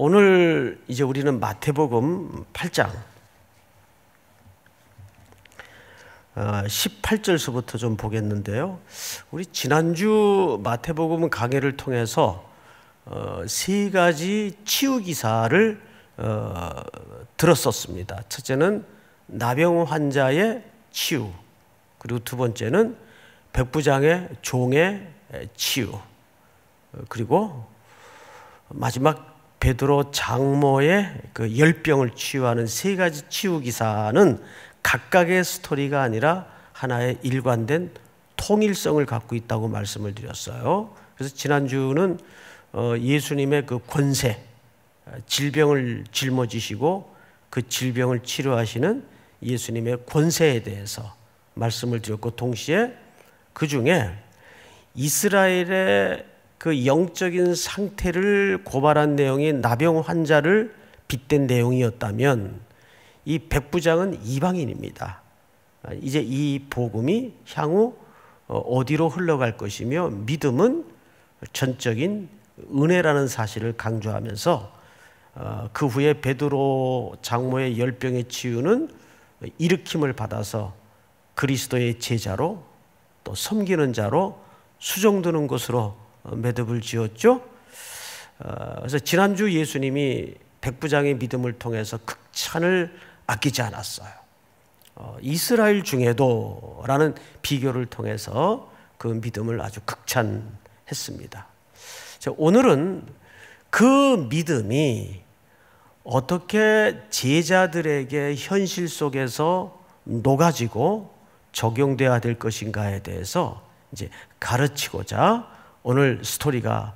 오늘 이제 우리는 마태복음 8장 18절서부터 좀 보겠는데요. 우리 지난주 마태복음 강해를 통해서 세 가지 치유 기사를 들었었습니다. 첫째는 나병 환자의 치유, 그리고 두 번째는 백부장의 종의 치유, 그리고 마지막 베드로 장모의 그 열병을 치유하는 세 가지 치유 기사는 각각의 스토리가 아니라 하나의 일관된 통일성을 갖고 있다고 말씀을 드렸어요. 그래서 지난주는 예수님의 그 권세, 질병을 짊어지시고 그 질병을 치료하시는 예수님의 권세에 대해서 말씀을 드렸고, 동시에 그 중에 이스라엘의 그 영적인 상태를 고발한 내용이 나병 환자를 빗댄 내용이었다면, 이 백부장은 이방인입니다. 이제 이 복음이 향후 어디로 흘러갈 것이며, 믿음은 전적인 은혜라는 사실을 강조하면서 그 후에 베드로 장모의 열병의 치유는 일으킴을 받아서 그리스도의 제자로 또 섬기는 자로 수종드는 것으로 매듭을 지었죠. 그래서 지난주 예수님이 백부장의 믿음을 통해서 극찬을 아끼지 않았어요. 이스라엘 중에도 라는 비교를 통해서 그 믿음을 아주 극찬했습니다. 오늘은 그 믿음이 어떻게 제자들에게 현실 속에서 녹아지고 적용되어야 될 것인가에 대해서 이제 가르치고자 오늘 스토리가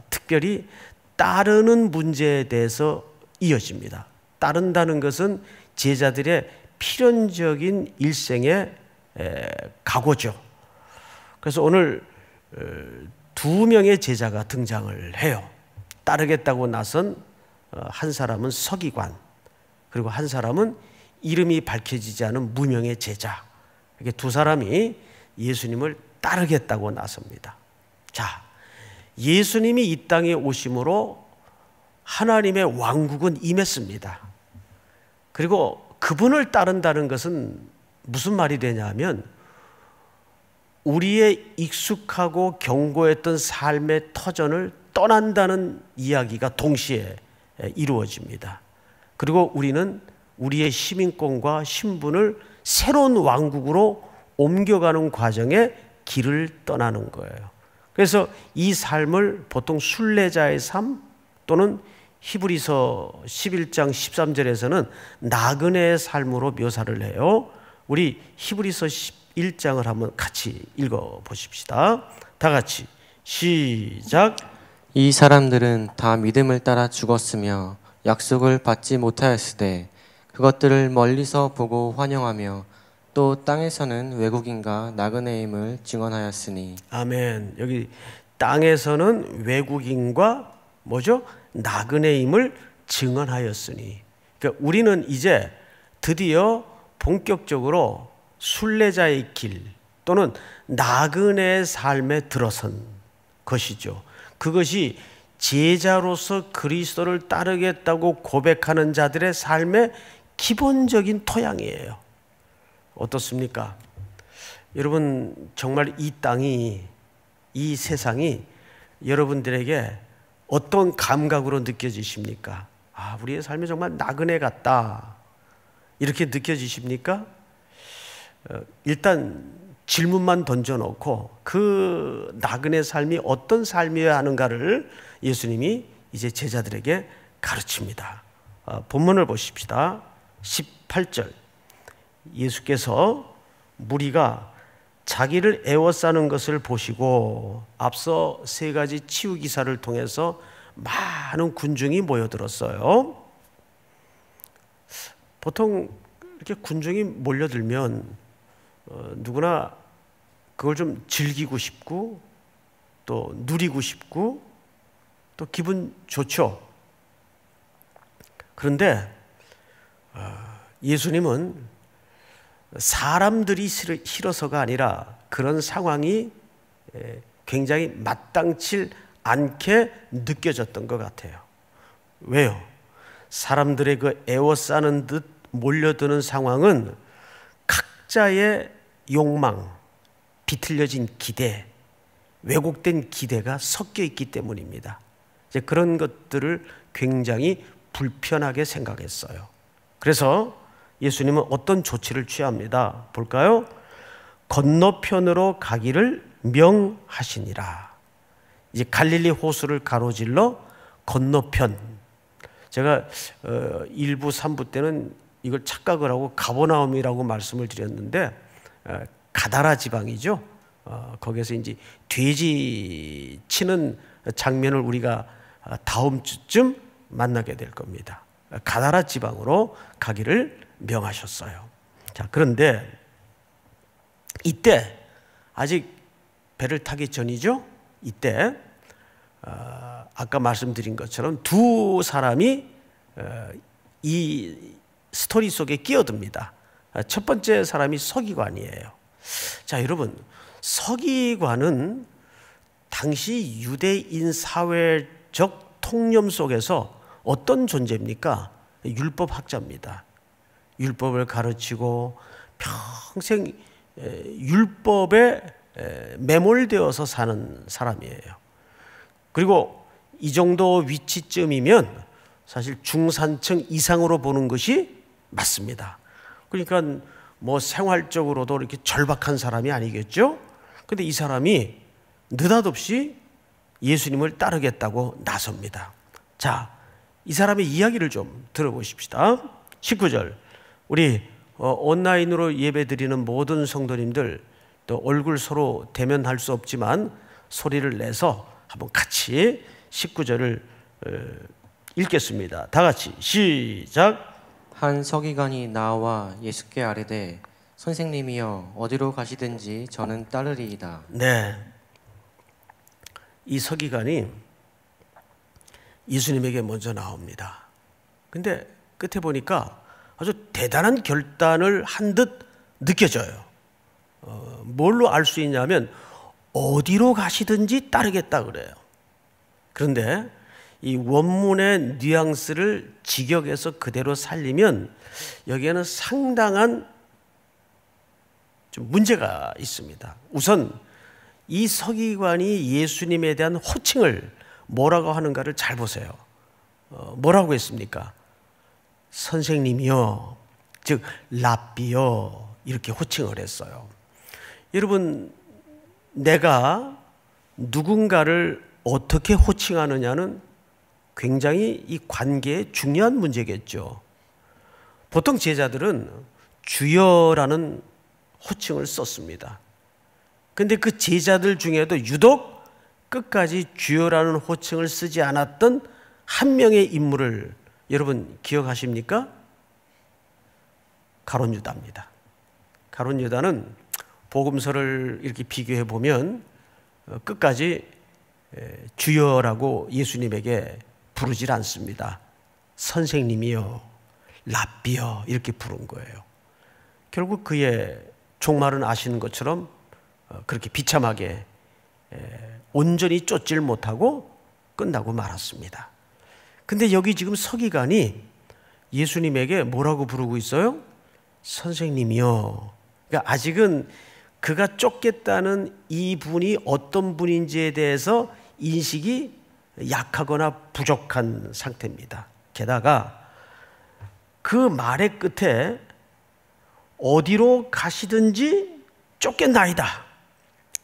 특별히 따르는 문제에 대해서 이어집니다. 따른다는 것은 제자들의 필연적인 일생의 각오죠. 그래서 오늘 두 명의 제자가 등장을 해요. 따르겠다고 나선 한 사람은 서기관, 그리고 한 사람은 이름이 밝혀지지 않은 무명의 제자. 이렇게 두 사람이 예수님을 따르겠다고 나섭니다. 자, 예수님이 이 땅에 오심으로 하나님의 왕국은 임했습니다. 그리고 그분을 따른다는 것은 무슨 말이 되냐면, 우리의 익숙하고 견고했던 삶의 터전을 떠난다는 이야기가 동시에 이루어집니다. 그리고 우리는 우리의 시민권과 신분을 새로운 왕국으로 옮겨가는 과정에 길을 떠나는 거예요. 그래서 이 삶을 보통 순례자의 삶, 또는 히브리서 11장 13절에서는 나그네의 삶으로 묘사를 해요. 우리 히브리서 11장을 한번 같이 읽어보십시다. 다 같이 시작. 이 사람들은 다 믿음을 따라 죽었으며 약속을 받지 못하였으되 그것들을 멀리서 보고 환영하며 또 땅에서는 외국인과 나그네임을 증언하였으니. 아멘. 여기 땅에서는 외국인과 뭐죠? 나그네임을 증언하였으니. 그러니까 우리는 이제 드디어 본격적으로 순례자의 길 또는 나그네의 삶에 들어선 것이죠. 그것이 제자로서 그리스도를 따르겠다고 고백하는 자들의 삶의 기본적인 토양이에요. 어떻습니까? 여러분, 정말 이 땅이, 이 세상이 여러분들에게 어떤 감각으로 느껴지십니까? 아, 우리의 삶이 정말 나그네 같다, 이렇게 느껴지십니까? 일단 질문만 던져놓고 그 나그네 삶이 어떤 삶이어야 하는가를 예수님이 이제 제자들에게 가르칩니다. 본문을 보십시다. 18절. 예수께서 무리가 자기를 애워싸는 것을 보시고 앞서 세 가지 치유 기사를 통해서 많은 군중이 모여들었어요. 보통 이렇게 군중이 몰려들면 누구나 그걸 좀 즐기고 싶고 또 누리고 싶고 또 기분 좋죠. 그런데 예수님은 사람들이 싫어서가 아니라 그런 상황이 굉장히 마땅치 않게 느껴졌던 것 같아요. 왜요? 사람들의 그 에워싸는 듯 몰려드는 상황은 각자의 욕망, 비틀려진 기대, 왜곡된 기대가 섞여 있기 때문입니다. 이제 그런 것들을 굉장히 불편하게 생각했어요. 그래서 예수님은 어떤 조치를 취합니다. 볼까요? 건너편으로 가기를 명하시니라. 이제 갈릴리 호수를 가로질러 건너편. 제가 1부, 3부 때는 이걸 착각을 하고 가버나움이라고 말씀을 드렸는데 가다라 지방이죠. 거기서 이제 돼지 치는 장면을 우리가 다음 주쯤 만나게 될 겁니다. 가다라 지방으로 가기를 명하셨어요. 자, 그런데 이때 아직 배를 타기 전이죠. 이때 아까 말씀드린 것처럼 두 사람이 이 스토리 속에 끼어듭니다. 첫 번째 사람이 서기관이에요. 자, 여러분, 서기관은 당시 유대인 사회적 통념 속에서 어떤 존재입니까? 율법학자입니다. 율법을 가르치고 평생 율법에 매몰되어서 사는 사람이에요. 그리고 이 정도 위치쯤이면 사실 중산층 이상으로 보는 것이 맞습니다. 그러니까 뭐 생활적으로도 이렇게 절박한 사람이 아니겠죠? 근데 이 사람이 느닷없이 예수님을 따르겠다고 나섭니다. 자, 이 사람의 이야기를 좀 들어보십시다. 19절. 우리 온라인으로 예배드리는 모든 성도님들 또 얼굴 서로 대면할 수 없지만 소리를 내서 한번 같이 19절을 읽겠습니다. 다 같이 시작. 한 서기관이 나와 예수께 아뢰되 선생님이여 어디로 가시든지 저는 따르리이다. 네, 이 서기관이 예수님에게 먼저 나옵니다. 근데 끝에 보니까 아주 대단한 결단을 한 듯 느껴져요. 뭘로 알 수 있냐면 어디로 가시든지 따르겠다 그래요. 그런데 이 원문의 뉘앙스를 직역해서 그대로 살리면 여기에는 상당한 좀 문제가 있습니다. 우선 이 서기관이 예수님에 대한 호칭을 뭐라고 하는가를 잘 보세요. 뭐라고 했습니까? 선생님이요, 즉 랍비요, 이렇게 호칭을 했어요. 여러분, 내가 누군가를 어떻게 호칭하느냐는 굉장히 이 관계에 중요한 문제겠죠. 보통 제자들은 주여라는 호칭을 썼습니다. 근데 그 제자들 중에도 유독 끝까지 주여라는 호칭을 쓰지 않았던 한 명의 인물을 여러분 기억하십니까? 가룟 유다입니다. 가룟 유다는 복음서를 이렇게 비교해 보면 끝까지 주여라고 예수님에게 부르질 않습니다. 선생님이요, 랍비요 이렇게 부른 거예요. 결국 그의 종말은 아시는 것처럼 그렇게 비참하게 온전히 쫓질 못하고 끝나고 말았습니다. 근데 여기 지금 서기관이 예수님에게 뭐라고 부르고 있어요? 선생님이요. 그러니까 아직은 그가 쫓겠다는 이 분이 어떤 분인지에 대해서 인식이 약하거나 부족한 상태입니다. 게다가 그 말의 끝에 어디로 가시든지 쫓겠나이다,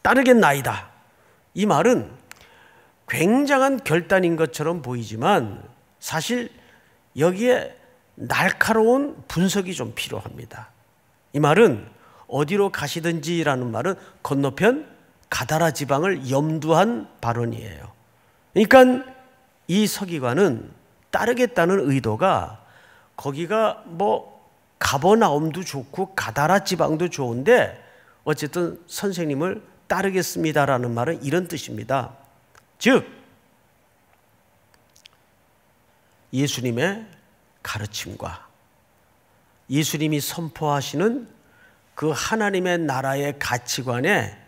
따르겠나이다, 이 말은 굉장한 결단인 것처럼 보이지만 사실 여기에 날카로운 분석이 좀 필요합니다. 이 말은 어디로 가시든지라는 말은 건너편 가다라 지방을 염두한 발언이에요. 그러니까 이 서기관은 따르겠다는 의도가 거기가 뭐 가버나움도 좋고 가다라 지방도 좋은데 어쨌든 선생님을 따르겠습니다라는 말은 이런 뜻입니다. 즉 예수님의 가르침과 예수님이 선포하시는 그 하나님의 나라의 가치관에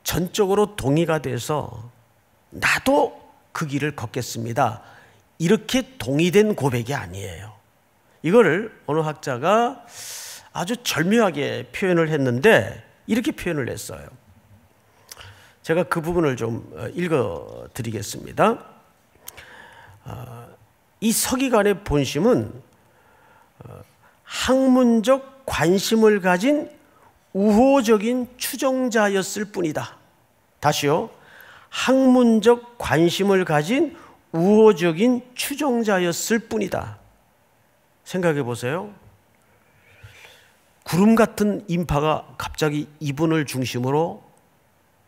전적으로 동의가 돼서 나도 그 길을 걷겠습니다, 이렇게 동의된 고백이 아니에요. 이거를 어느 학자가 아주 절묘하게 표현을 했는데 이렇게 표현을 했어요. 제가 그 부분을 좀 읽어 드리겠습니다. 이 서기관의 본심은 학문적 관심을 가진 우호적인 추종자였을 뿐이다. 다시요. 학문적 관심을 가진 우호적인 추종자였을 뿐이다. 생각해 보세요. 구름 같은 인파가 갑자기 이분을 중심으로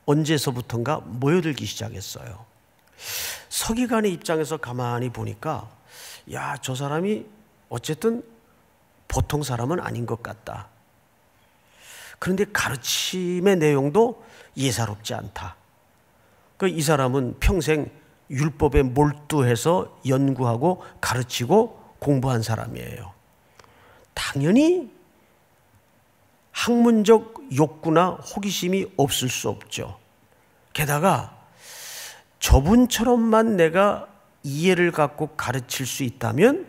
언제서부턴가 모여들기 시작했어요. 서기관의 입장에서 가만히 보니까 야, 저 사람이 어쨌든 보통 사람은 아닌 것 같다. 그런데 가르침의 내용도 예사롭지 않다. 이 사람은 평생 율법에 몰두해서 연구하고 가르치고 공부한 사람이에요. 당연히 학문적 욕구나 호기심이 없을 수 없죠. 게다가 저분처럼만 내가 이해를 갖고 가르칠 수 있다면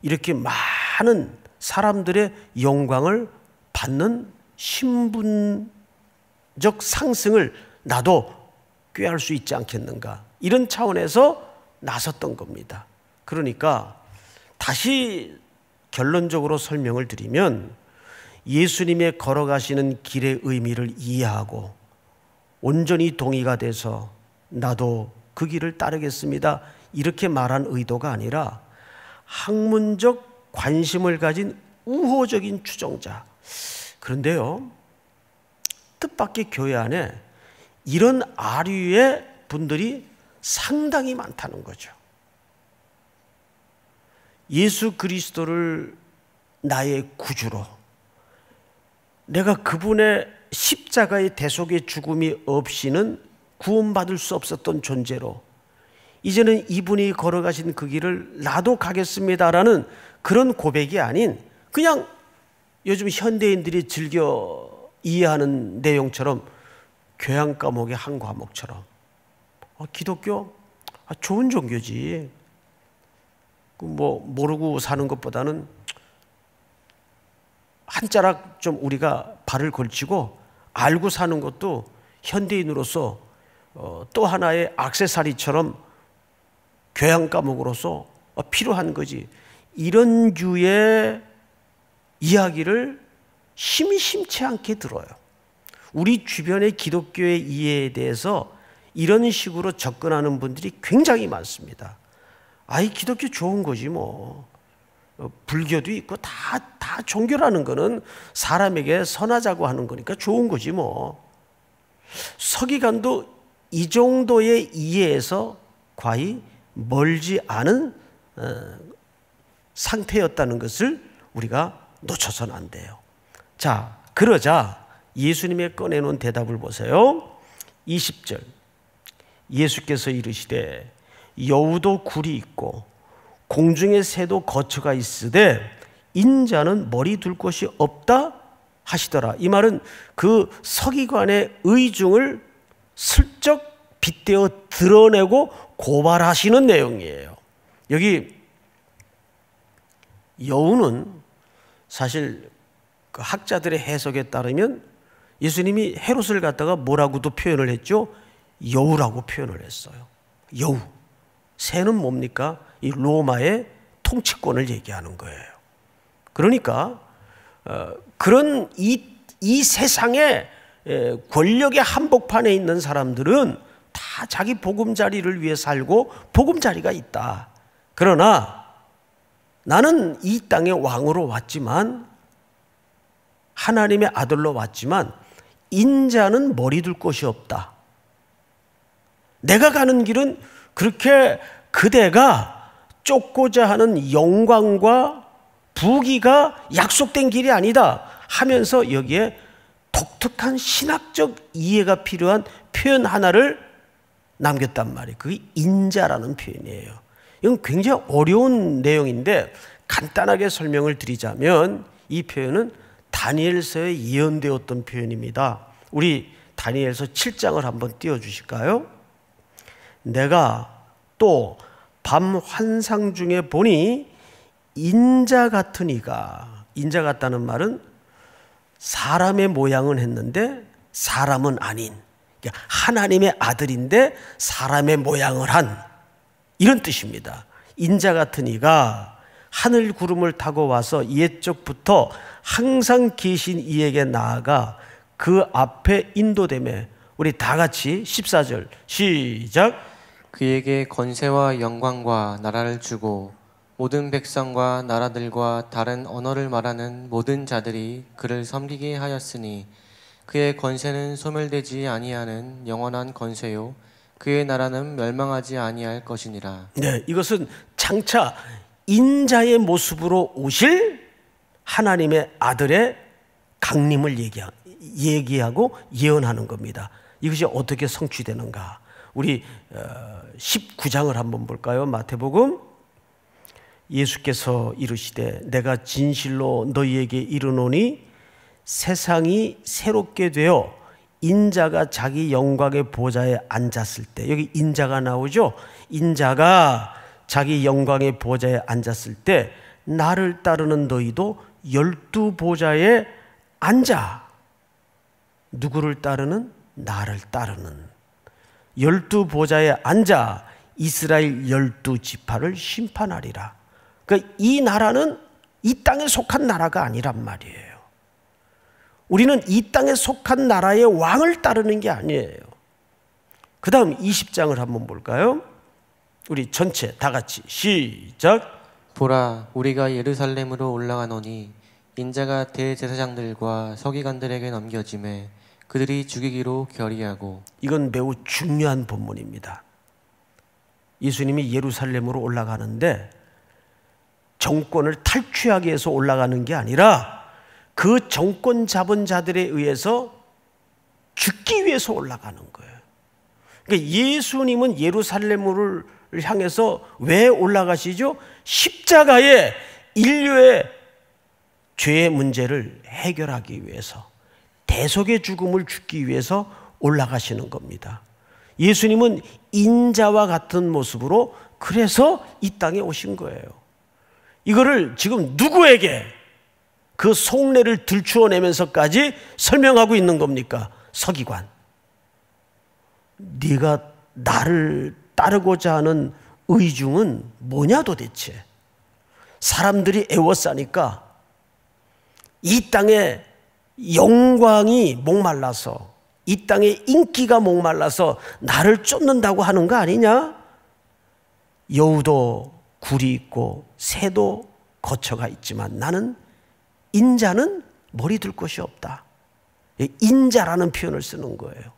이렇게 많은 사람들의 영광을 받는 신분적 상승을 나도 꾀할 수 있지 않겠는가, 이런 차원에서 나섰던 겁니다. 그러니까 다시 결론적으로 설명을 드리면 예수님의 걸어가시는 길의 의미를 이해하고 온전히 동의가 돼서 나도 그 길을 따르겠습니다, 이렇게 말한 의도가 아니라 학문적 관심을 가진 우호적인 추종자. 그런데요, 뜻밖의 교회 안에 이런 아류의 분들이 상당히 많다는 거죠. 예수 그리스도를 나의 구주로, 내가 그분의 십자가의 대속의 죽음이 없이는 구원받을 수 없었던 존재로 이제는 이분이 걸어가신 그 길을 나도 가겠습니다라는 그런 고백이 아닌 그냥 요즘 현대인들이 즐겨 이해하는 내용처럼 교양 과목의 한 과목처럼 기독교? 좋은 종교지. 모르고 사는 것보다는 한 자락 좀 우리가 발을 걸치고 알고 사는 것도 현대인으로서 또 하나의 액세서리처럼 교양 과목으로서 필요한 거지. 이런 류의 이야기를 심심치 않게 들어요. 우리 주변의 기독교의 이해에 대해서 이런 식으로 접근하는 분들이 굉장히 많습니다. 아이, 기독교 좋은 거지 뭐. 불교도 있고 다 종교라는 거는 사람에게 선하자고 하는 거니까 좋은 거지 뭐. 서기관도 이 정도의 이해에서 과히 멀지 않은 상태였다는 것을 우리가 놓쳐서는 안 돼요. 자, 그러자 예수님의 꺼내놓은 대답을 보세요. 20절. 예수께서 이르시되 여우도 굴이 있고 공중의 새도 거처가 있으되 인자는 머리 둘 곳이 없다 하시더라. 이 말은 그 서기관의 의중을 슬쩍 빗대어 드러내고 고발하시는 내용이에요. 여기 여우는 사실 그 학자들의 해석에 따르면 예수님이 헤롯을 갖다가 뭐라고도 표현을 했죠? 여우라고 표현을 했어요. 여우. 새는 뭡니까? 이 로마의 통치권을 얘기하는 거예요. 그러니까 그런 이 세상의 권력의 한복판에 있는 사람들은 다 자기 보금자리를 위해 살고 보금자리가 있다. 그러나 나는 이 땅에 왕으로 왔지만, 하나님의 아들로 왔지만 인자는 머리 둘 곳이 없다. 내가 가는 길은 그렇게 그대가 쫓고자 하는 영광과 부귀가 약속된 길이 아니다 하면서 여기에 독특한 신학적 이해가 필요한 표현 하나를 남겼단 말이에요. 그게 인자라는 표현이에요. 이건 굉장히 어려운 내용인데 간단하게 설명을 드리자면 이 표현은 다니엘서에 예언되었던 표현입니다. 우리 다니엘서 7장을 한번 띄워주실까요? 내가 또 밤 환상 중에 보니 인자 같은 이가, 인자 같다는 말은 사람의 모양은 했는데 사람은 아닌, 하나님의 아들인데 사람의 모양을 한, 이런 뜻입니다. 인자 같은 이가 하늘 구름을 타고 와서 옛적부터 항상 계신 이에게 나아가 그 앞에 인도되매. 우리 다 같이 14절 시작. 그에게 권세와 영광과 나라를 주고 모든 백성과 나라들과 다른 언어를 말하는 모든 자들이 그를 섬기게 하였으니 그의 권세는 소멸되지 아니하는 영원한 권세요 그의 나라는 멸망하지 아니할 것이니라. 네, 이것은 장차 인자의 모습으로 오실 하나님의 아들의 강림을 얘기하고 예언하는 겁니다. 이것이 어떻게 성취되는가? 우리 19장을 한번 볼까요? 마태복음. 예수께서 이르시되 내가 진실로 너희에게 이르노니 세상이 새롭게 되어 인자가 자기 영광의 보좌에 앉았을 때, 여기 인자가 나오죠? 인자가 자기 영광의 보좌에 앉았을 때 나를 따르는 너희도 12보좌에 앉아. 누구를 따르는? 나를 따르는 12보좌에 앉아 이스라엘 12지파를 심판하리라. 그러니까 이 나라는 이 땅에 속한 나라가 아니란 말이에요. 우리는 이 땅에 속한 나라의 왕을 따르는 게 아니에요. 그 다음 20장을 한번 볼까요? 우리 전체 다 같이 시작. 보라, 우리가 예루살렘으로 올라가노니 인자가 대제사장들과 서기관들에게 넘겨짐에 그들이 죽이기로 결의하고. 이건 매우 중요한 본문입니다. 예수님이 예루살렘으로 올라가는데 정권을 탈취하기 위해서 올라가는 게 아니라 그 정권 잡은 자들에 의해서 죽기 위해서 올라가는 거예요. 그러니까 예수님은 예루살렘을 향해서 왜 올라가시죠? 십자가에 인류의 죄의 문제를 해결하기 위해서, 대속의 죽음을 죽기 위해서 올라가시는 겁니다. 예수님은 인자와 같은 모습으로 그래서 이 땅에 오신 거예요. 이거를 지금 누구에게 그 속내를 들추어내면서까지 설명하고 있는 겁니까? 서기관. 네가 나를 따르고자 하는 의중은 뭐냐 도대체? 사람들이 애워싸니까 이 땅에 영광이 목말라서, 이 땅에 인기가 목말라서 나를 쫓는다고 하는 거 아니냐? 여우도 굴이 있고 새도 거처가 있지만 나는 인자는 머리 둘 곳이 없다. 인자라는 표현을 쓰는 거예요.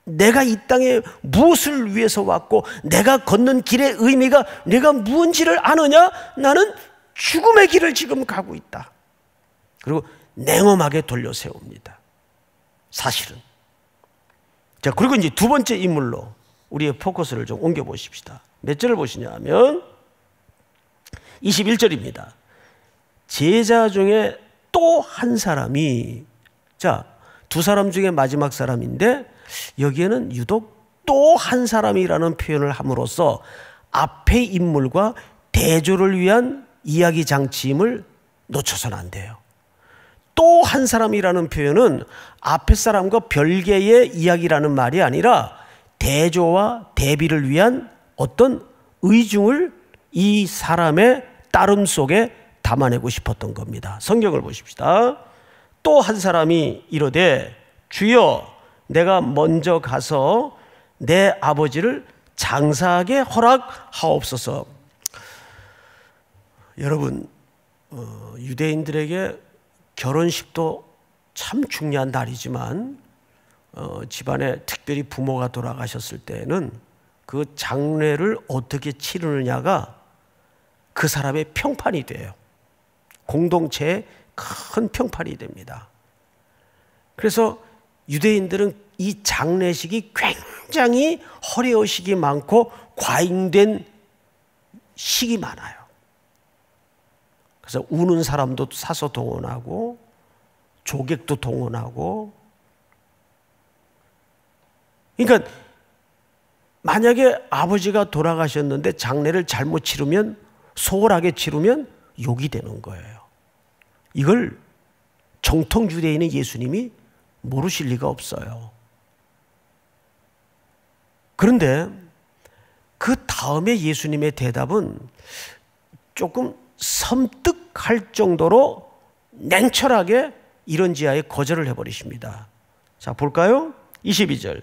내가 이 땅에 무엇을 위해서 왔고 내가 걷는 길의 의미가 내가 무엇인지를 아느냐? 나는 죽음의 길을 지금 가고 있다. 그리고 냉엄하게 돌려 세웁니다. 사실은. 자, 그리고 이제 두 번째 인물로 우리의 포커스를 좀 옮겨 보십시다. 몇 절을 보시냐 하면 21절입니다. 제자 중에 또 한 사람이, 자, 두 사람 중에 마지막 사람인데 여기에는 유독 또 한 사람이라는 표현을 함으로써 앞의 인물과 대조를 위한 이야기 장치임을 놓쳐서는 안 돼요. 또 한 사람이라는 표현은 앞의 사람과 별개의 이야기라는 말이 아니라 대조와 대비를 위한 어떤 의중을 이 사람의 따름 속에 담아내고 싶었던 겁니다. 성경을 보십시다. 또 한 사람이 이르되 주여 내가 먼저 가서 내 아버지를 장사하게 허락하옵소서. 여러분, 유대인들에게 결혼식도 참 중요한 날이지만 집안에 특별히 부모가 돌아가셨을 때는 그 장례를 어떻게 치르느냐가 그 사람의 평판이 돼요. 공동체의 큰 평판이 됩니다. 그래서 유대인들은 이 장례식이 굉장히 허례의식이 많고 과잉된 식이 많아요. 그래서 우는 사람도 사서 동원하고 조객도 동원하고, 그러니까 만약에 아버지가 돌아가셨는데 장례를 잘못 치르면, 소홀하게 치르면 욕이 되는 거예요. 이걸 정통 유대인의 예수님이 모르실 리가 없어요. 그런데 그 다음에 예수님의 대답은 조금 섬뜩할 정도로 냉철하게 이런 지하에 거절을 해버리십니다. 자, 볼까요? 22절.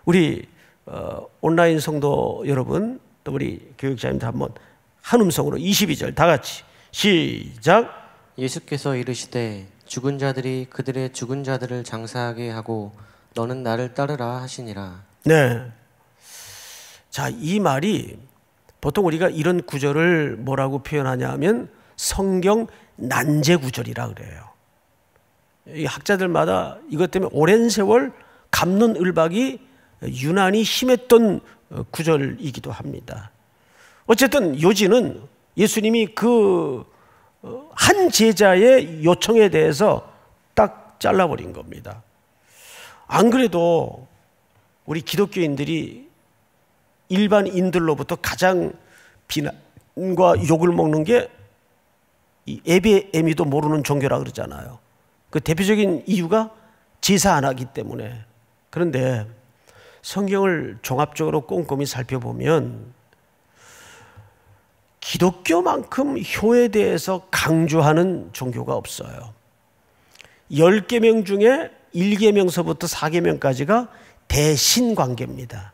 우리 온라인 성도 여러분, 또 우리 교육자님들 한번 한 음성으로 22절 다 같이 시작. 예수께서 이르시되 죽은 자들이 그들의 죽은 자들을 장사하게 하고 너는 나를 따르라 하시니라. 네. 자, 이 말이 보통 우리가 이런 구절을 뭐라고 표현하냐 하면 성경 난제 구절이라 그래요. 이 학자들마다 이것 때문에 오랜 세월 갑론을박이 유난히 심했던 구절이기도 합니다. 어쨌든 요지는 예수님이 그 한 제자의 요청에 대해서 딱 잘라버린 겁니다. 안 그래도 우리 기독교인들이 일반인들로부터 가장 비난과 욕을 먹는 게 이 에베에미도 모르는 종교라 그러잖아요. 그 대표적인 이유가 제사 안 하기 때문에. 그런데 성경을 종합적으로 꼼꼼히 살펴보면 기독교만큼 효에 대해서 강조하는 종교가 없어요. 10계명 중에 1계명서부터 4계명까지가 대신관계입니다.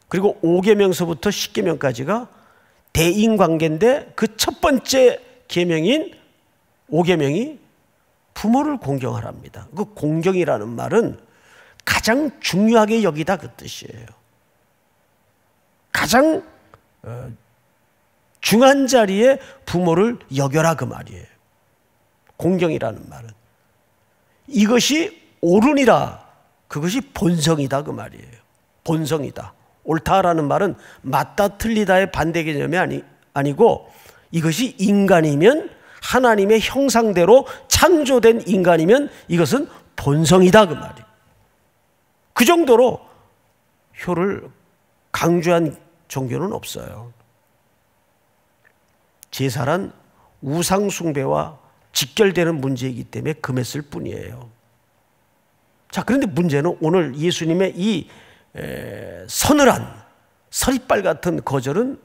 그리고 5계명서부터 10계명까지가 대인관계인데 그 첫 번째 계명인 5계명이 부모를 공경하랍니다. 그 공경이라는 말은 가장 중요하게 여기다 그 뜻이에요. 가장 중한 자리에 부모를 여겨라 그 말이에요. 공경이라는 말은 이것이 옳으니라, 그것이 본성이다 그 말이에요. 본성이다. 옳다라는 말은 맞다 틀리다의 반대 개념이 아니고 이것이 인간이면, 하나님의 형상대로 창조된 인간이면 이것은 본성이다 그 말이에요. 그 정도로 효를 강조한 종교는 없어요. 제사란 우상 숭배와 직결되는 문제이기 때문에 금했을 뿐이에요. 자, 그런데 문제는 오늘 예수님의 이 서늘한 서리빨 같은 거절은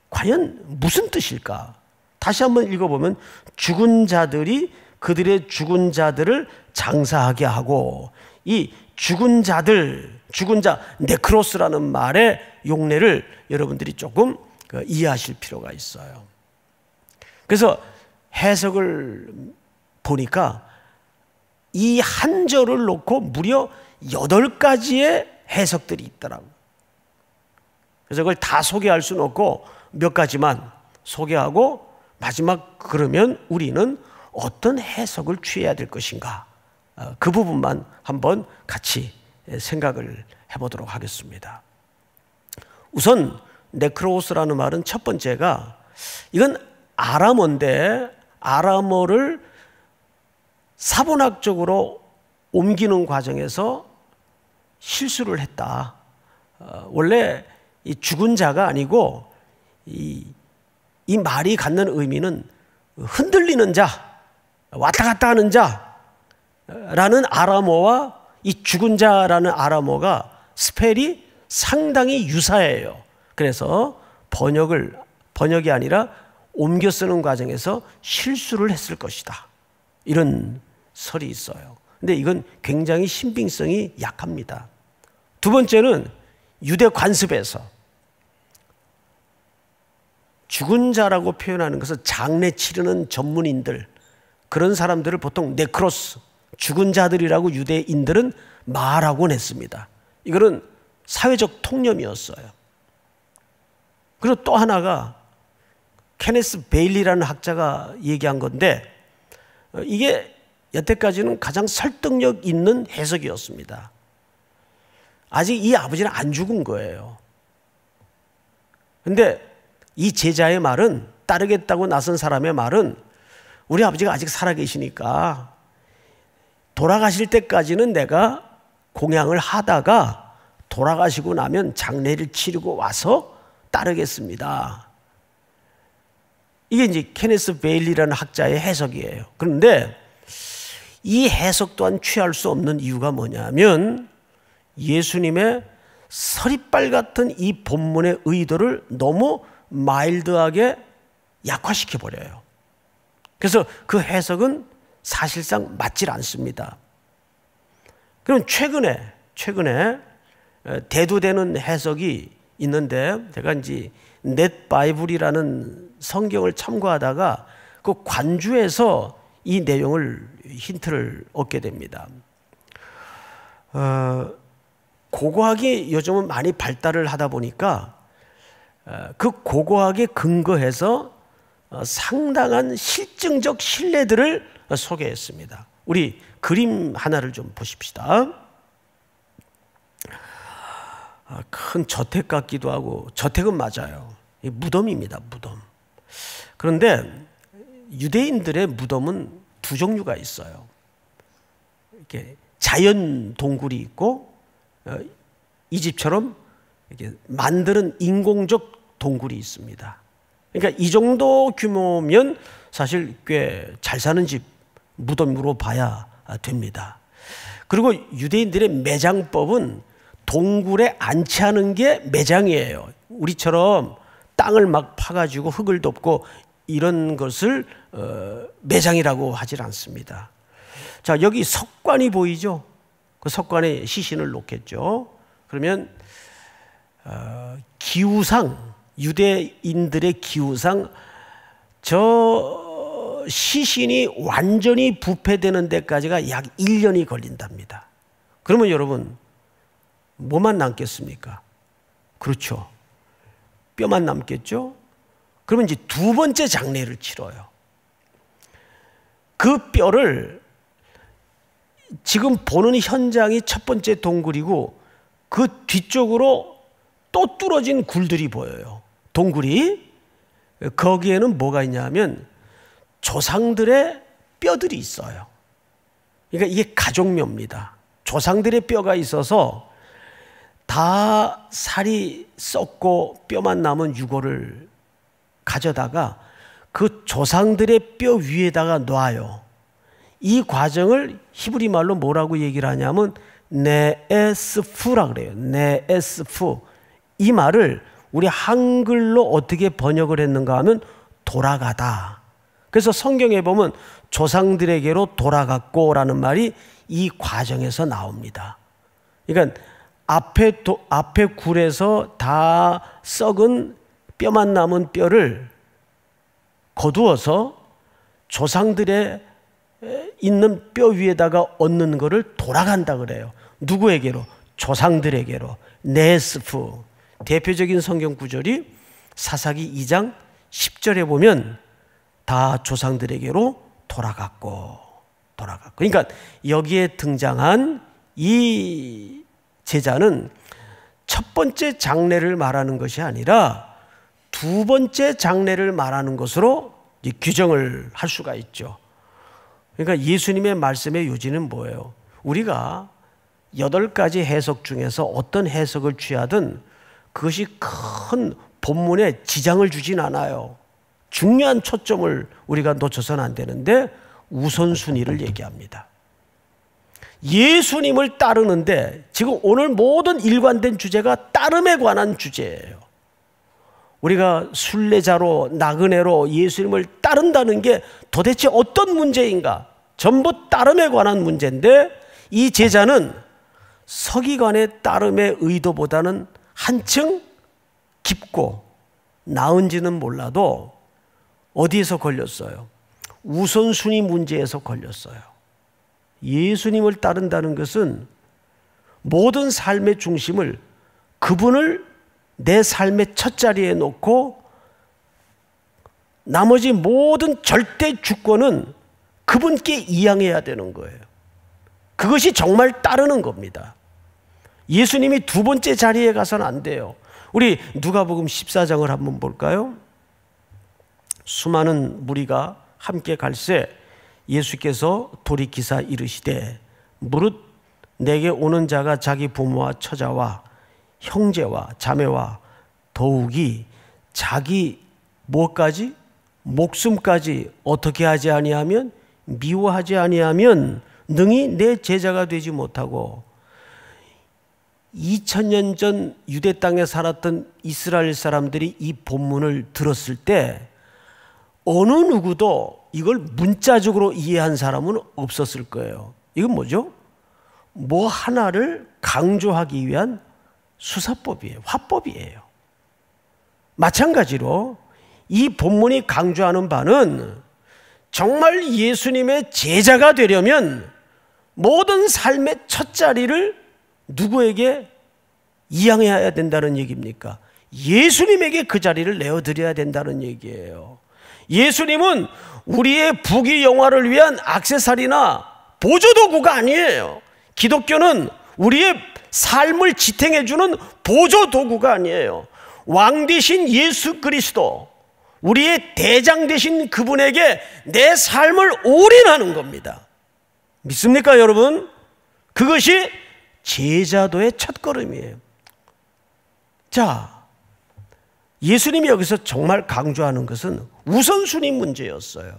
과연 무슨 뜻일까? 다시 한번 읽어보면 죽은 자들이 그들의 죽은 자들을 장사하게 하고, 이 죽은 자들, 죽은 자 네크로스라는 말의 용례를 여러분들이 조금 이해하실 필요가 있어요. 그래서 해석을 보니까 이 한 절을 놓고 무려 8가지의 해석들이 있더라고요. 그래서 그걸 다 소개할 수는 없고 몇 가지만 소개하고 마지막 그러면 우리는 어떤 해석을 취해야 될 것인가, 그 부분만 한번 같이 생각을 해보도록 하겠습니다. 우선 네크로스라는 말은 첫 번째가, 이건 아람어인데 아람어를 사본학적으로 옮기는 과정에서 실수를 했다. 원래 이 죽은 자가 아니고 이 말이 갖는 의미는 흔들리는 자, 왔다 갔다 하는 자라는 아람어와 이 죽은 자라는 아람어가 스펠이 상당히 유사해요. 그래서 번역이 아니라 옮겨 쓰는 과정에서 실수를 했을 것이다, 이런 설이 있어요. 근데 이건 굉장히 신빙성이 약합니다. 두 번째는 유대 관습에서 죽은 자라고 표현하는 것은 장례 치르는 전문인들, 그런 사람들을 보통 네크로스, 죽은 자들이라고 유대인들은 말하곤 했습니다. 이거는 사회적 통념이었어요. 그리고 또 하나가 케네스 베일리라는 학자가 얘기한 건데, 이게 여태까지는 가장 설득력 있는 해석이었습니다. 아직 이 아버지는 안 죽은 거예요. 근데 이 제자의 말은, 따르겠다고 나선 사람의 말은, 우리 아버지가 아직 살아계시니까 돌아가실 때까지는 내가 공양을 하다가 돌아가시고 나면 장례를 치르고 와서 따르겠습니다. 이게 이제 케네스 베일리라는 학자의 해석이에요. 그런데 이 해석 또한 취할 수 없는 이유가 뭐냐면 예수님의 서리빨 같은 이 본문의 의도를 너무 마일드하게 약화시켜버려요. 그래서 그 해석은 사실상 맞질 않습니다. 그럼 최근에 대두되는 해석이 있는데, 제가 이제 넷바이블이라는 성경을 참고하다가 그 관주에서 이 내용을 힌트를 얻게 됩니다. 고고학이 요즘은 많이 발달을 하다 보니까 그 고고학에 근거해서 상당한 실증적 신뢰들을 소개했습니다. 우리 그림 하나를 좀 보십시다. 큰 저택 같기도 하고, 저택은 맞아요. 무덤입니다, 무덤. 그런데 유대인들의 무덤은 두 종류가 있어요. 이렇게 자연 동굴이 있고, 이 집처럼 이렇게 만드는 인공적 동굴이 있습니다. 그러니까 이 정도 규모면 사실 꽤 잘 사는 집 무덤으로 봐야 됩니다. 그리고 유대인들의 매장법은 동굴에 안치하는 게 매장이에요. 우리처럼 땅을 막 파가지고 흙을 덮고 이런 것을 매장이라고 하질 않습니다. 자, 여기 석관이 보이죠? 그 석관에 시신을 놓겠죠. 그러면 기우상, 유대인들의 기우상, 저 시신이 완전히 부패되는 데까지가 약 1년이 걸린답니다. 그러면 여러분 뭐만 남겠습니까? 그렇죠. 뼈만 남겠죠. 그러면 이제 두 번째 장례를 치러요. 그 뼈를, 지금 보는 현장이 첫 번째 동굴이고 그 뒤쪽으로 또 뚫어진 굴들이 보여요. 동굴이. 거기에는 뭐가 있냐면 조상들의 뼈들이 있어요. 그러니까 이게 가족묘입니다. 조상들의 뼈가 있어서 다 살이 썩고 뼈만 남은 유골을 가져다가 그 조상들의 뼈 위에다가 놔요. 이 과정을 히브리 말로 뭐라고 얘기를 하냐면 네에스푸라 그래요. 네에스푸. 이 말을 우리 한글로 어떻게 번역을 했는가 하면 돌아가다. 그래서 성경에 보면 조상들에게로 돌아갔고라는 말이 이 과정에서 나옵니다. 그러니까 앞에 굴에서 다 썩은 뼈만 남은 뼈를 거두어서 조상들의 있는 뼈 위에다가 얹는 것을 돌아간다 그래요. 누구에게로? 조상들에게로. 네스프. 대표적인 성경 구절이 사사기 2장 10절에 보면 다 조상들에게로 돌아갔고. 그러니까 여기에 등장한 이 제자는 첫 번째 장례를 말하는 것이 아니라 두 번째 장례를 말하는 것으로 규정을 할 수가 있죠. 그러니까 예수님의 말씀의 요지는 뭐예요? 우리가 8가지 해석 중에서 어떤 해석을 취하든 그것이 큰 본문에 지장을 주진 않아요. 중요한 초점을 우리가 놓쳐서는 안 되는데 우선순위를 얘기합니다. 예수님을 따르는데 지금 오늘 모든 일관된 주제가 따름에 관한 주제예요. 우리가 순례자로 나그네로 예수님을 따른다는 게 도대체 어떤 문제인가? 전부 따름에 관한 문제인데 이 제자는 서기관의 따름의 의도보다는 한층 깊고 나은지는 몰라도 어디에서 걸렸어요? 우선순위 문제에서 걸렸어요. 예수님을 따른다는 것은 모든 삶의 중심을 그분을 내 삶의 첫 자리에 놓고 나머지 모든 절대 주권은 그분께 이양해야 되는 거예요. 그것이 정말 따르는 겁니다. 예수님이 두 번째 자리에 가서는 안 돼요. 우리 누가복음 14장을 한번 볼까요? 수많은 무리가 함께 갈새 예수께서 돌이키사 이르시되 무릇 내게 오는 자가 자기 부모와 처자와 형제와 자매와 더욱이 자기 무엇까지? 목숨까지 어떻게 하지 아니하면, 미워하지 아니하면 능히 내 제자가 되지 못하고. 2000년 전 유대 땅에 살았던 이스라엘 사람들이 이 본문을 들었을 때 어느 누구도 이걸 문자적으로 이해한 사람은 없었을 거예요. 이건 뭐죠? 뭐 하나를 강조하기 위한 수사법이에요. 화법이에요. 마찬가지로 이 본문이 강조하는 바는 정말 예수님의 제자가 되려면 모든 삶의 첫 자리를 누구에게 이양해야 된다는 얘기입니까? 예수님에게 그 자리를 내어드려야 된다는 얘기예요. 예수님은 우리의 부귀영화를 위한 액세서리나 보조도구가 아니에요. 기독교는 우리의 삶을 지탱해주는 보조도구가 아니에요. 왕 되신 예수 그리스도, 우리의 대장 되신 그분에게 내 삶을 올인하는 겁니다. 믿습니까, 여러분? 그것이 제자도의 첫걸음이에요. 자, 예수님이 여기서 정말 강조하는 것은 우선순위 문제였어요.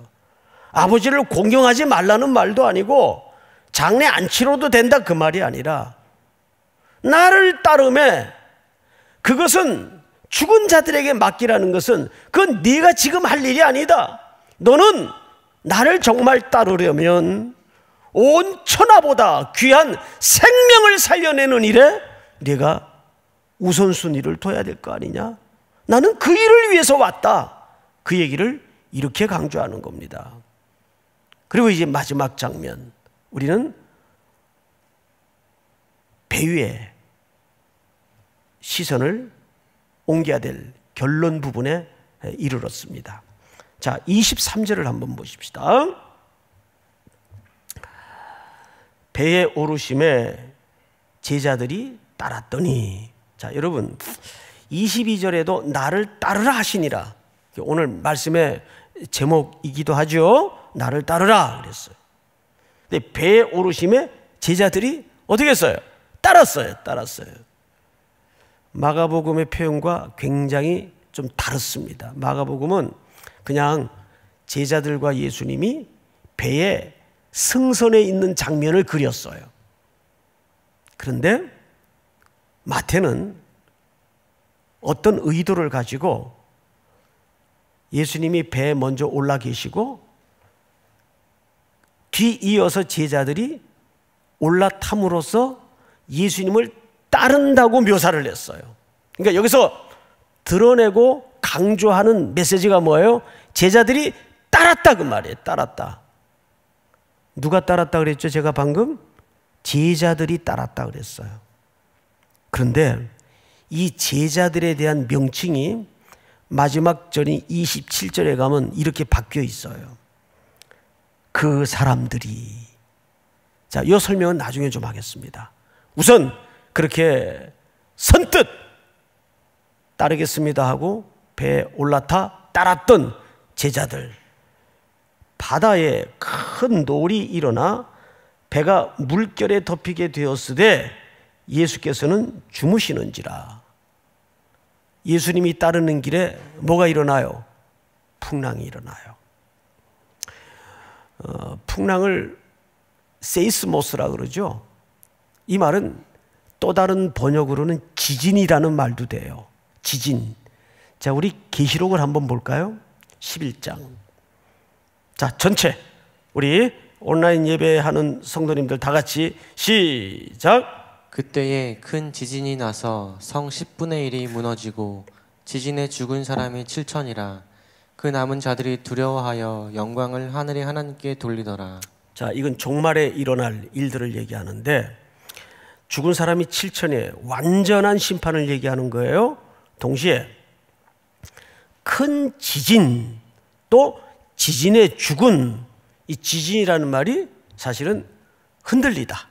아버지를 공경하지 말라는 말도 아니고 장례 안 치러도 된다 그 말이 아니라, 나를 따르매 그것은 죽은 자들에게 맡기라는 것은 그건 네가 지금 할 일이 아니다. 너는 나를 정말 따르려면 온 천하보다 귀한 생명을 살려내는 일에 네가 우선순위를 둬야 될 거 아니냐. 나는 그 일을 위해서 왔다. 그 얘기를 이렇게 강조하는 겁니다. 그리고 이제 마지막 장면, 우리는 배 위에 시선을 옮겨야 될 결론 부분에 이르렀습니다. 자, 23절을 한번 보십시다. 배에 오르심에 제자들이 따랐더니, 자, 여러분 22절에도 나를 따르라 하시니라, 오늘 말씀의 제목이기도 하죠. 나를 따르라 그랬어요. 근데 배에 오르심에 제자들이 어떻게 했어요? 따랐어요. 마가복음의 표현과 굉장히 좀 다릅니다. 마가복음은 그냥 제자들과 예수님이 배에 승선해 있는 장면을 그렸어요. 그런데 마태는 어떤 의도를 가지고 예수님이 배에 먼저 올라 계시고 뒤이어서 제자들이 올라탐으로써 예수님을 따른다고 묘사를 했어요. 그러니까 여기서 드러내고 강조하는 메시지가 뭐예요? 제자들이 따랐다 그 말이에요. 따랐다. 누가 따랐다 그랬죠? 제가 방금 제자들이 따랐다 그랬어요. 그런데 이 제자들에 대한 명칭이 마지막 절인 27절에 가면 이렇게 바뀌어 있어요. 그 사람들이. 자, 이 설명은 나중에 좀 하겠습니다. 우선 그렇게 선뜻 따르겠습니다 하고 배에 올라타 따랐던 제자들, 바다에 큰 노을이 일어나 배가 물결에 덮이게 되었으되 예수께서는 주무시는지라. 예수님이 따르는 길에 뭐가 일어나요? 풍랑이 일어나요. 풍랑을 세이스모스라 그러죠. 이 말은 또 다른 번역으로는 지진이라는 말도 돼요. 지진. 자, 우리 계시록을 한번 볼까요? 11장. 자, 전체 우리 온라인 예배하는 성도님들 다 같이 시작. 그때에 큰 지진이 나서 성 10분의 1이 무너지고 지진에 죽은 사람이 7천이라. 그 남은 자들이 두려워하여 영광을 하늘의 하나님께 돌리더라. 자, 이건 종말에 일어날 일들을 얘기하는데 죽은 사람이 7천에 완전한 심판을 얘기하는 거예요. 동시에 큰 지진, 또 지진에 죽은, 이 지진이라는 말이 사실은 흔들리다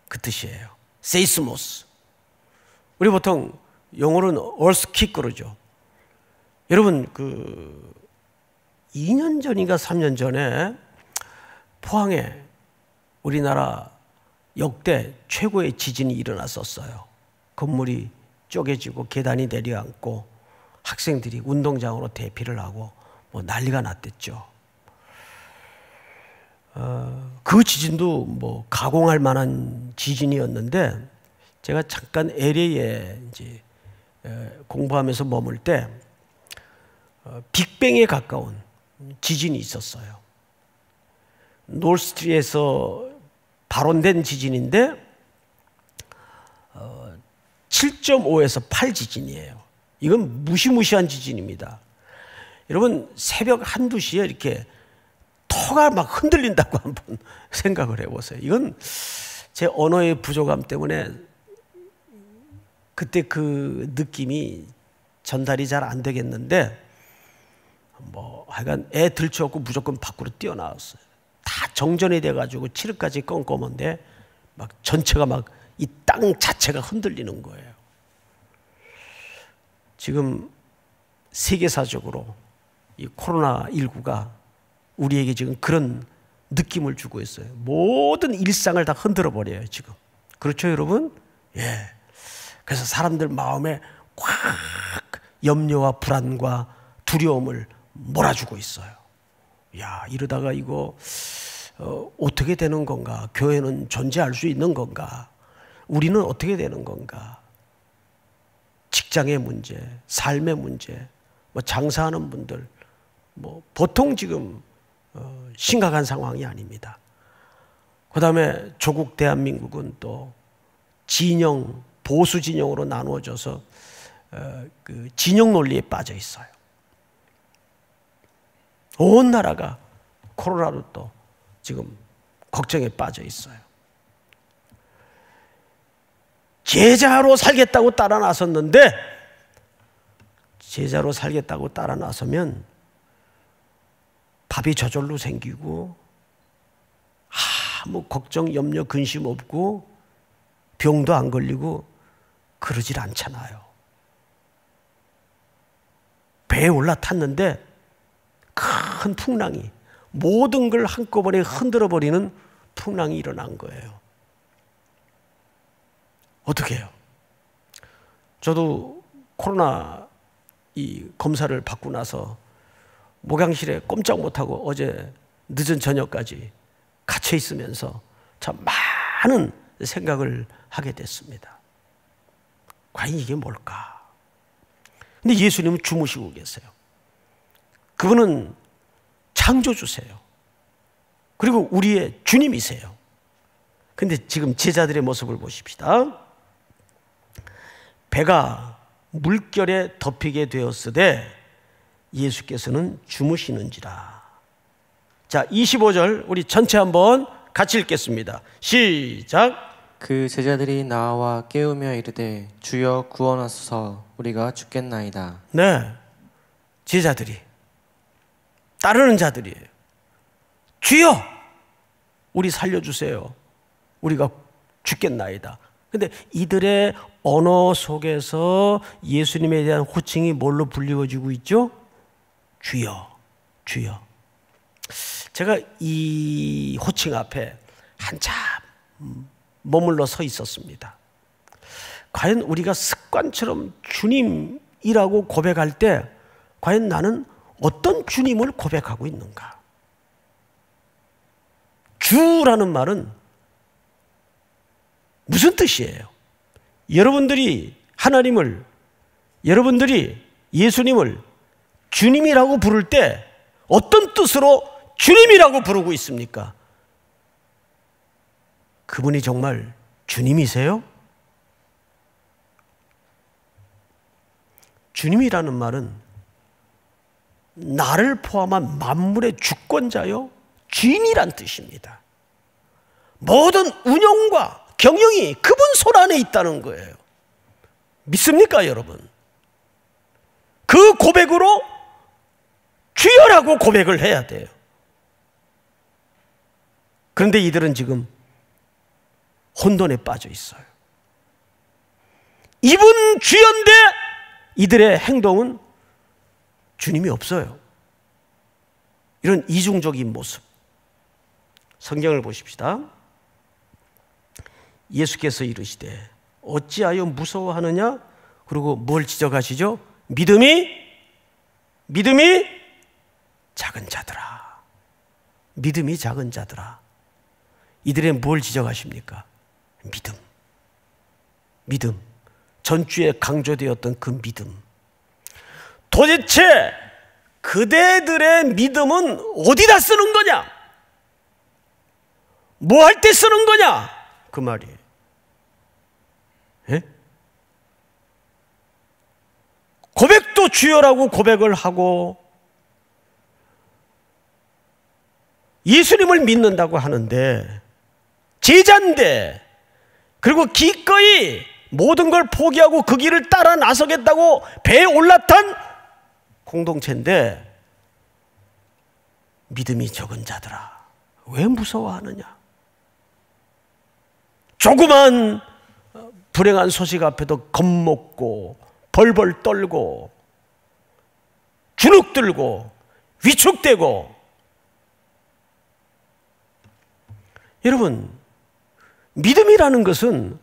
그 뜻이에요. 세이스모스. 우리 보통 영어로는 earthquake 그러죠. 여러분, 2년 전인가 3년 전에 포항에 우리나라 역대 최고의 지진이 일어났었어요. 건물이 쪼개지고 계단이 내려앉고 학생들이 운동장으로 대피를 하고 뭐 난리가 났댔죠. 그 지진도 뭐 가공할 만한 지진이었는데 제가 잠깐 LA에 이제 공부하면서 머물 때 빅뱅에 가까운 지진이 있었어요. 노스트리에서 발원된 지진인데 7.5에서 8 지진이에요. 이건 무시무시한 지진입니다. 여러분 새벽 1, 2시에 이렇게 터가 막 흔들린다고 한번 생각을 해보세요. 이건 제 언어의 부족함 때문에 그때 그 느낌이 전달이 잘 안 되겠는데 뭐 하여간 애 들쳐갖고 무조건 밖으로 뛰어나왔어요. 다 정전이 돼가지고 칠흑까지 껌껌한데 막 전체가 막 이 땅 자체가 흔들리는 거예요. 지금 세계사적으로 이 코로나19가 우리에게 지금 그런 느낌을 주고 있어요. 모든 일상을 다 흔들어 버려요, 지금. 그렇죠, 여러분? 예. 그래서 사람들 마음에 꽉 염려와 불안과 두려움을 몰아주고 있어요. 야, 이러다가 이거 어떻게 되는 건가? 교회는 존재할 수 있는 건가? 우리는 어떻게 되는 건가? 직장의 문제, 삶의 문제, 뭐 장사하는 분들, 뭐 보통 지금 심각한 상황이 아닙니다. 그 다음에 조국 대한민국은 또 진영, 보수 진영으로 나누어져서 그 진영 논리에 빠져 있어요. 온 나라가 코로나로 또 지금 걱정에 빠져 있어요. 제자로 살겠다고 따라 나섰는데 제자로 살겠다고 따라 나서면 밥이 저절로 생기고 아무 걱정, 염려, 근심 없고 병도 안 걸리고 그러질 않잖아요. 배에 올라탔는데 큰 풍랑이, 모든 걸 한꺼번에 흔들어버리는 풍랑이 일어난 거예요. 어떻게 해요? 저도 코로나 이 검사를 받고 나서 목양실에 꼼짝 못하고 어제 늦은 저녁까지 갇혀 있으면서 참 많은 생각을 하게 됐습니다. 과연 이게 뭘까? 근데 예수님은 주무시고 계세요. 그분은 창조주세요. 그리고 우리의 주님이세요. 근데 지금 제자들의 모습을 보십시다. 배가 물결에 덮이게 되었으되 예수께서는 주무시는지라. 자, 25절 우리 전체 한번 같이 읽겠습니다. 시작. 그 제자들이 나와 깨우며 이르되 주여 구원하소서 우리가 죽겠나이다. 네, 제자들이 따르는 자들이에요. 주여 우리 살려주세요. 우리가 죽겠나이다. 근데 이들의 언어 속에서 예수님에 대한 호칭이 뭘로 불리워지고 있죠? 주여, 주여. 제가 이 호칭 앞에 한참 머물러 서 있었습니다. 과연 우리가 습관처럼 주님이라고 고백할 때 과연 나는 어떤 주님을 고백하고 있는가? 주라는 말은 무슨 뜻이에요? 여러분들이 하나님을, 여러분들이 예수님을 주님이라고 부를 때 어떤 뜻으로 주님이라고 부르고 있습니까? 그분이 정말 주님이세요? 주님이라는 말은 나를 포함한 만물의 주권자요, 주인이란 뜻입니다. 모든 운영과 경영이 그분 손 안에 있다는 거예요. 믿습니까, 여러분? 그 고백으로 주여라고 고백을 해야 돼요. 그런데 이들은 지금 혼돈에 빠져 있어요. 이분 주여인데 이들의 행동은 주님이 없어요. 이런 이중적인 모습. 성경을 보십시다. 예수께서 이르시되 어찌하여 무서워하느냐? 그리고 뭘 지적하시죠? 믿음이 작은 자들아. 믿음이 작은 자들아. 이들의 뭘 지적하십니까? 믿음. 전주에 강조되었던 그 믿음. 도대체 그대들의 믿음은 어디다 쓰는 거냐? 뭐 할 때 쓰는 거냐? 그 말이에요. 예? 고백도 주여라고 고백을 하고 예수님을 믿는다고 하는데, 제자인데, 그리고 기꺼이 모든 걸 포기하고 그 길을 따라 나서겠다고 배에 올라탄 공동체인데, 믿음이 적은 자들아, 왜 무서워하느냐? 조그만 불행한 소식 앞에도 겁먹고 벌벌 떨고 주눅들고 위축되고. 여러분, 믿음이라는 것은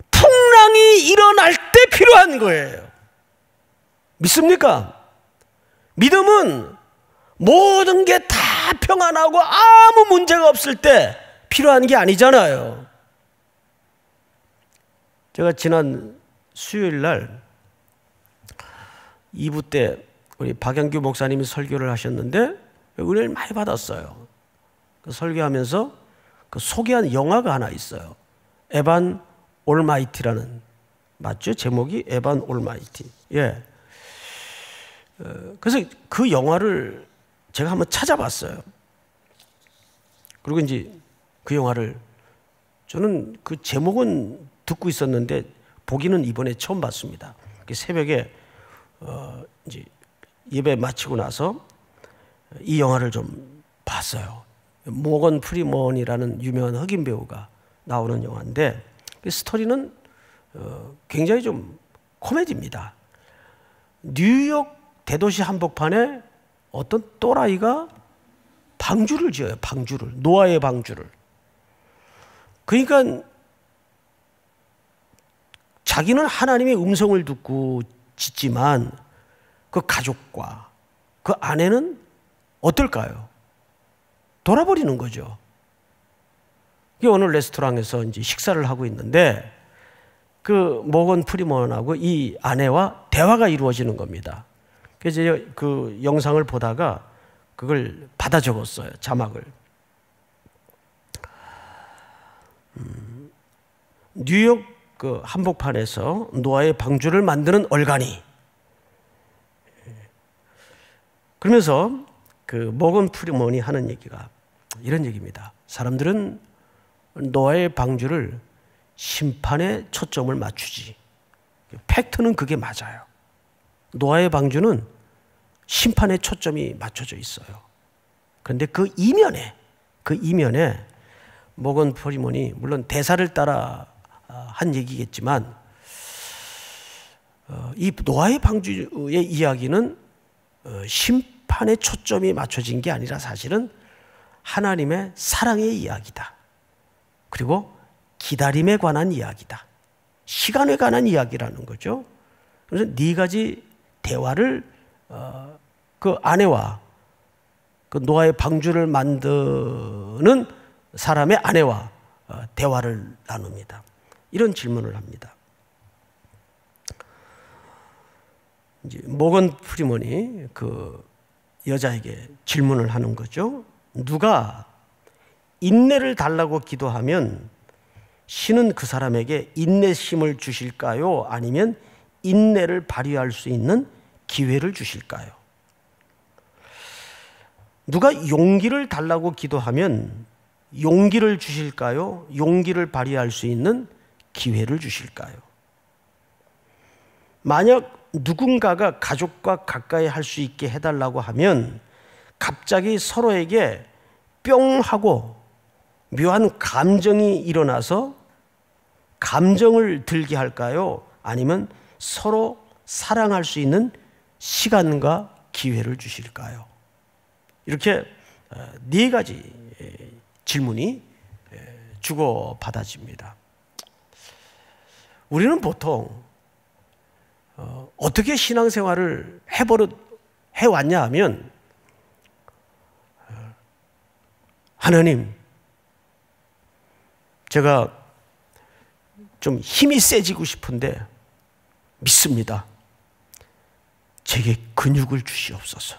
풍랑이 일어날 때 필요한 거예요. 믿습니까? 믿음은 모든 게 다 평안하고 아무 문제가 없을 때 필요한 게 아니잖아요. 제가 지난 수요일 날 2부 때 우리 박영규 목사님이 설교를 하셨는데 은혜를 많이 받았어요. 그 설교하면서 그 소개한 영화가 하나 있어요. 에반 올마이티라는, 맞죠? 제목이 에반 올마이티. 예. 그래서 그 영화를 제가 한번 찾아봤어요. 그리고 이제 그 영화를, 저는 그 제목은 듣고 있었는데 보기는 이번에 처음 봤습니다. 새벽에 이제 예배 마치고 나서 이 영화를 좀 봤어요. 모건 프리먼이라는 유명한 흑인 배우가 나오는 영화인데, 스토리는 굉장히 좀 코미디입니다. 뉴욕 대도시 한복판에 어떤 또라이가 방주를 지어요. 방주를, 노아의 방주를. 그러니까 자기는 하나님의 음성을 듣고 짓지만 그 가족과 그 아내는 어떨까요? 돌아버리는 거죠. 어느 레스토랑에서 이제 식사를 하고 있는데 그 모건 프리먼하고 이 아내와 대화가 이루어지는 겁니다. 그래서 그 영상을 보다가 그걸 받아 적었어요. 자막을. 뉴욕 그 한복판에서 노아의 방주를 만드는 얼간이. 그러면서 그 모건 프리먼이 하는 얘기가 이런 얘기입니다. 사람들은 노아의 방주를 심판에 초점을 맞추지. 팩트는 그게 맞아요. 노아의 방주는 심판에 초점이 맞춰져 있어요. 그런데 그 이면에 모건 프리먼이 물론 대사를 따라 한 얘기겠지만 이 노아의 방주의 이야기는 심판에 초점이 맞춰진 게 아니라 사실은 하나님의 사랑의 이야기다. 그리고 기다림에 관한 이야기다. 시간에 관한 이야기라는 거죠. 그래서 네 가지 대화를 그 아내와 그 노아의 방주를 만드는 사람의 아내와 대화를 나눕니다. 이런 질문을 합니다. 이제 모건 프리먼이 그 여자에게 질문을 하는 거죠. 누가 인내를 달라고 기도하면 신은 그 사람에게 인내심을 주실까요? 아니면 인내를 발휘할 수 있는 기회를 주실까요? 누가 용기를 달라고 기도하면 용기를 주실까요? 용기를 발휘할 수 있는 기회를 주실까요? 만약 누군가가 가족과 가까이 할 수 있게 해달라고 하면 갑자기 서로에게 뿅 하고 묘한 감정이 일어나서 감정을 들게 할까요? 아니면 서로 사랑할 수 있는 시간과 기회를 주실까요? 이렇게 네 가지 질문이 주고받아집니다. 우리는 보통 어떻게 신앙생활을 해왔냐 하면, 하나님, 제가 좀 힘이 세지고 싶은데 믿습니다. 제게 근육을 주시옵소서.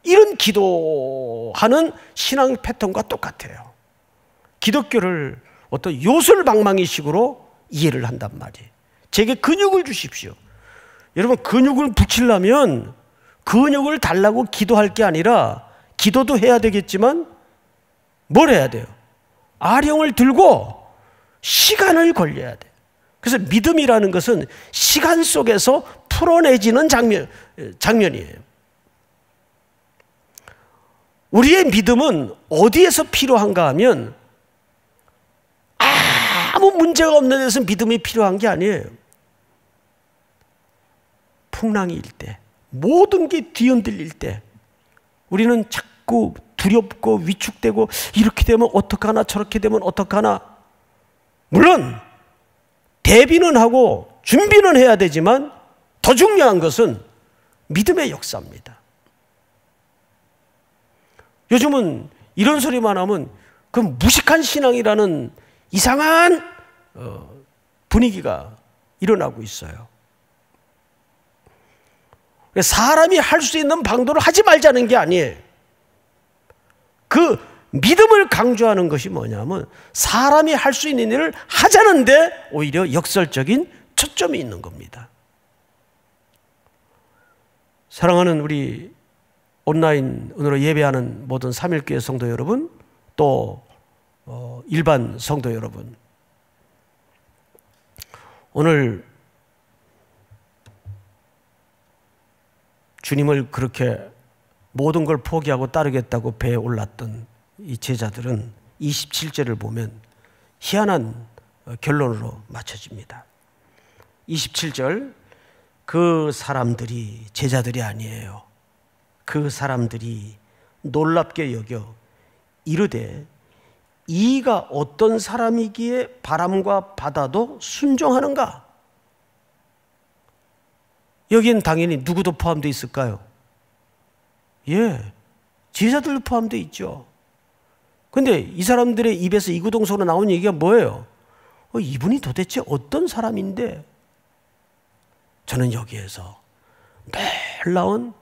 이런 기도하는 신앙 패턴과 똑같아요. 기독교를 어떤 요술방망이식으로 이해를 한단 말이에요. 제게 근육을 주십시오. 여러분, 근육을 붙이려면 근육을 달라고 기도할 게 아니라, 기도도 해야 되겠지만 뭘 해야 돼요? 아령을 들고 시간을 걸려야 돼요. 그래서 믿음이라는 것은 시간 속에서 풀어내지는 장면이에요. 우리의 믿음은 어디에서 필요한가 하면, 아무 문제가 없는 데서 믿음이 필요한 게 아니에요. 풍랑이 일 때, 모든 게 뒤흔들릴 때, 우리는 자꾸 두렵고 위축되고, 이렇게 되면 어떡하나 저렇게 되면 어떡하나. 물론 대비는 하고 준비는 해야 되지만 더 중요한 것은 믿음의 역사입니다. 요즘은 이런 소리만 하면 그 무식한 신앙이라는 이상한 분위기가 일어나고 있어요. 사람이 할 수 있는 방도를 하지 말자는 게 아니에요. 그 믿음을 강조하는 것이 뭐냐면, 사람이 할 수 있는 일을 하자는데 오히려 역설적인 초점이 있는 겁니다. 사랑하는 우리 온라인으로 예배하는 모든 삼일교회 성도 여러분, 또 일반 성도 여러분, 오늘 주님을 그렇게 모든 걸 포기하고 따르겠다고 배에 올랐던 이 제자들은 27절을 보면 희한한 결론으로 맞춰집니다. 27절, 그 사람들이, 제자들이 아니에요. 그 사람들이 놀랍게 여겨 이르되, 이가 어떤 사람이기에 바람과 바다도 순종하는가? 여기엔 당연히 누구도 포함되어 있을까요? 예, 제자들도 포함되어 있죠. 근데 이 사람들의 입에서 이구동성으로 나온 얘기가 뭐예요? 이분이 도대체 어떤 사람인데? 저는 여기에서 놀라운,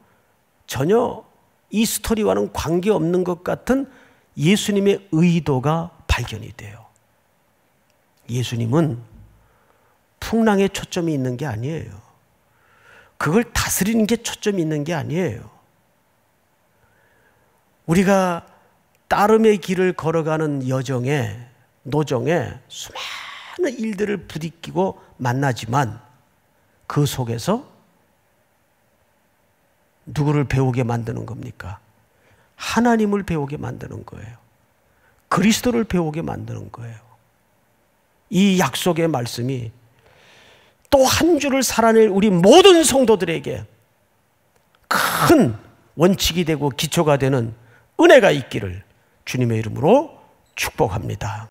전혀 이 스토리와는 관계없는 것 같은 예수님의 의도가 발견이 돼요. 예수님은 풍랑에 초점이 있는 게 아니에요. 그걸 다스리는 게 초점이 있는 게 아니에요. 우리가 따름의 길을 걸어가는 여정에, 노정에 수많은 일들을 부딪히고 만나지만, 그 속에서 누구를 배우게 만드는 겁니까? 하나님을 배우게 만드는 거예요. 그리스도를 배우게 만드는 거예요. 이 약속의 말씀이 또 한 주를 살아낼 우리 모든 성도들에게 큰 원칙이 되고 기초가 되는 은혜가 있기를 주님의 이름으로 축복합니다.